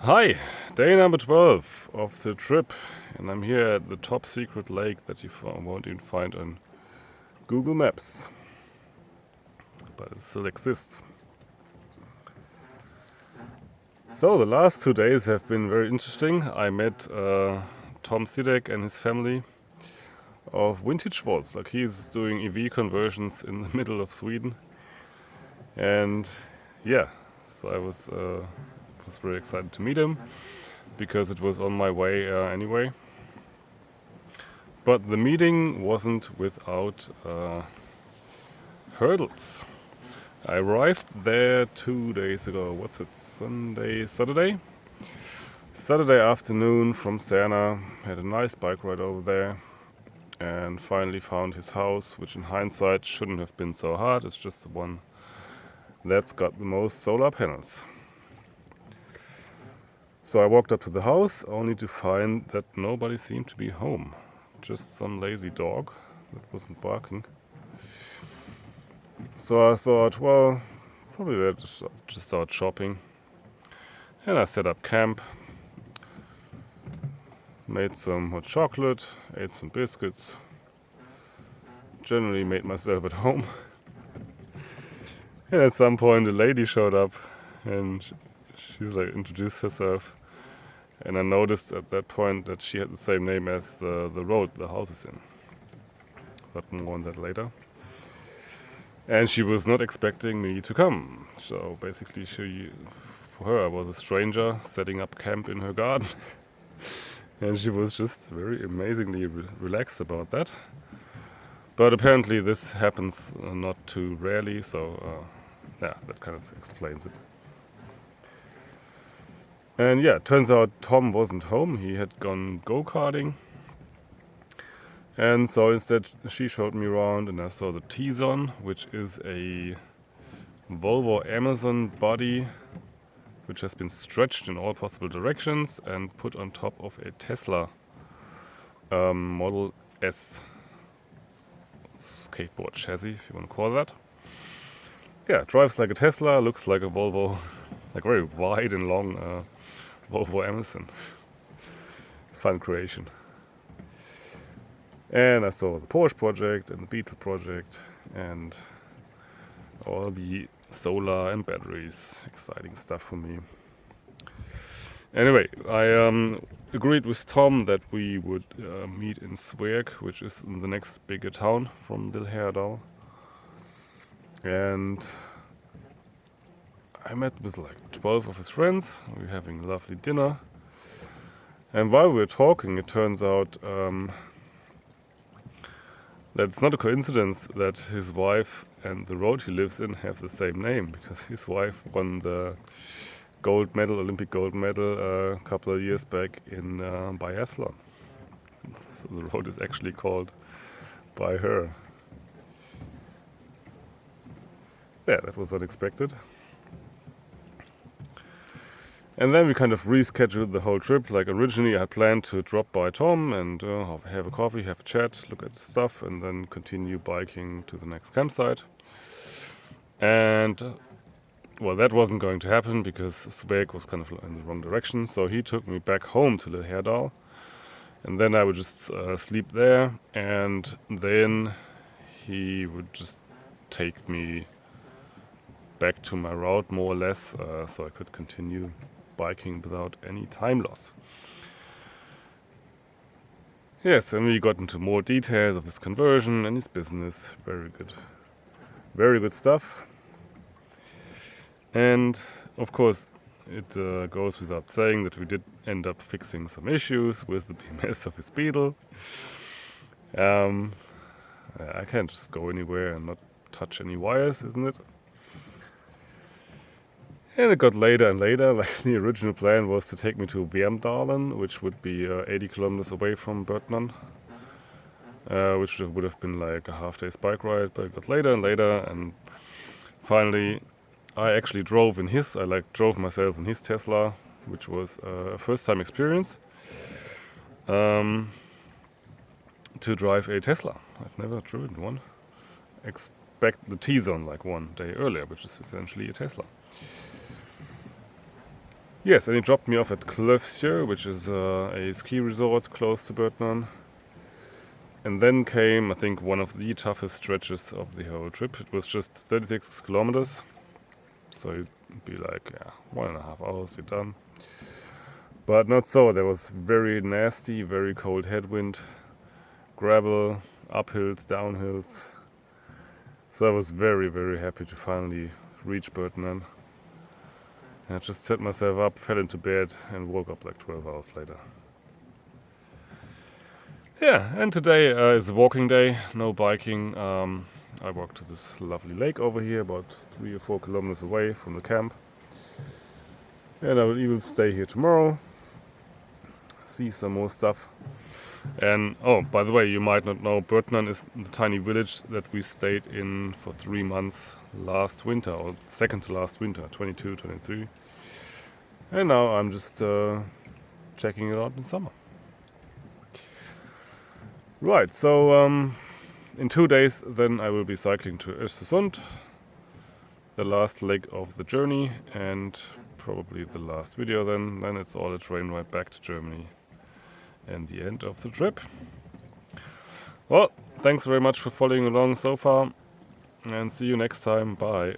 Hi, day number 12 of the trip, and I'm here at the top secret lake that you won't even find on Google Maps, but it still exists. So the last 2 days have been very interesting. I met Tom Sidek and his family of Vintage Walls. Like, he's doing EV conversions in the middle of Sweden, and yeah, so I was very excited to meet him because it was on my way anyway. But the meeting wasn't without hurdles. I arrived there 2 days ago. What's it? Saturday? Saturday afternoon from Särna. Had a nice bike ride over there and finally found his house, which in hindsight shouldn't have been so hard. It's just the one that's got the most solar panels. So I walked up to the house only to find that nobody seemed to be home. Just some lazy dog that wasn't barking. So I thought, well, probably they're just out shopping. And I set up camp, made some hot chocolate, ate some biscuits, generally made myself at home. And at some point a lady showed up and she's like introduced herself. And I noticed at that point that she had the same name as the road the house is in. But more on that later. And she was not expecting me to come. So basically for her I was a stranger setting up camp in her garden. And she was just very amazingly relaxed about that. But apparently this happens not too rarely, so yeah, that kind of explains it. And yeah, it turns out Tom wasn't home. He had gone go-karting. And so instead she showed me around and I saw the T-Zone, which is a Volvo Amazon body which has been stretched in all possible directions and put on top of a Tesla Model S skateboard chassis, if you want to call that. Yeah, drives like a Tesla, looks like a Volvo, like very wide and long Volvo Amazon. Fun creation. And I saw the Porsche project and the Beetle project and all the solar and batteries. Exciting stuff for me. Anyway, I agreed with Tom that we would meet in Sveg, which is in the next bigger town from Lillhärdal. And I met with like 12 of his friends. We were having a lovely dinner. And while we were talking, it turns out that it's not a coincidence that his wife and the road he lives in have the same name, because his wife won the Olympic gold medal a couple of years back in biathlon. So the road is actually called by her. Yeah, that was unexpected. And then we kind of rescheduled the whole trip. Like, originally I had planned to drop by Tom and have a coffee, have a chat, look at the stuff, and then continue biking to the next campsite. And well, that wasn't going to happen because Sveg was kind of in the wrong direction. So he took me back home to Lillhärdal. And then I would just sleep there. And then he would just take me back to my route, more or less, so I could continue biking without any time loss. Yes, and we got into more details of his conversion and his business. Very good. Very good stuff. And of course, it goes without saying that we did end up fixing some issues with the BMS of his Beetle. I can't just go anywhere and not touch any wires, isn't it? And it got later and later. Like, the original plan was to take me to Vemdalen, which would be 80 kilometers away from Börtnan, which would have been like a half-day's bike ride. But it got later and later, and finally, I actually drove myself in his Tesla, which was a first-time experience to drive a Tesla. I've never driven one. Expect the T-Zone like one day earlier, which is essentially a Tesla. Yes, and he dropped me off at Klöfsjö, which is a ski resort close to Bertnan. And then came, I think, one of the toughest stretches of the whole trip. It was just 36 kilometers. So you'd be like, yeah, 1.5 hours, you're done. But not so. There was very nasty, very cold headwind, gravel, uphills, downhills. So I was very, very happy to finally reach Bertnan. I just set myself up, fell into bed, and woke up like 12 hours later. Yeah, and today is a walking day, no biking. I walked to this lovely lake over here, about 3 or 4 kilometers away from the camp. And I will even stay here tomorrow, see some more stuff. And oh, by the way, you might not know, Bertnan is the tiny village that we stayed in for 3 months last winter, or second to last winter, 22, 23. And now I'm just checking it out in summer. Right, so in 2 days then I will be cycling to Östersund, the last leg of the journey, and probably the last video then. Then it's all a train ride back to Germany and the end of the trip. Well, thanks very much for following along so far, and see you next time. Bye.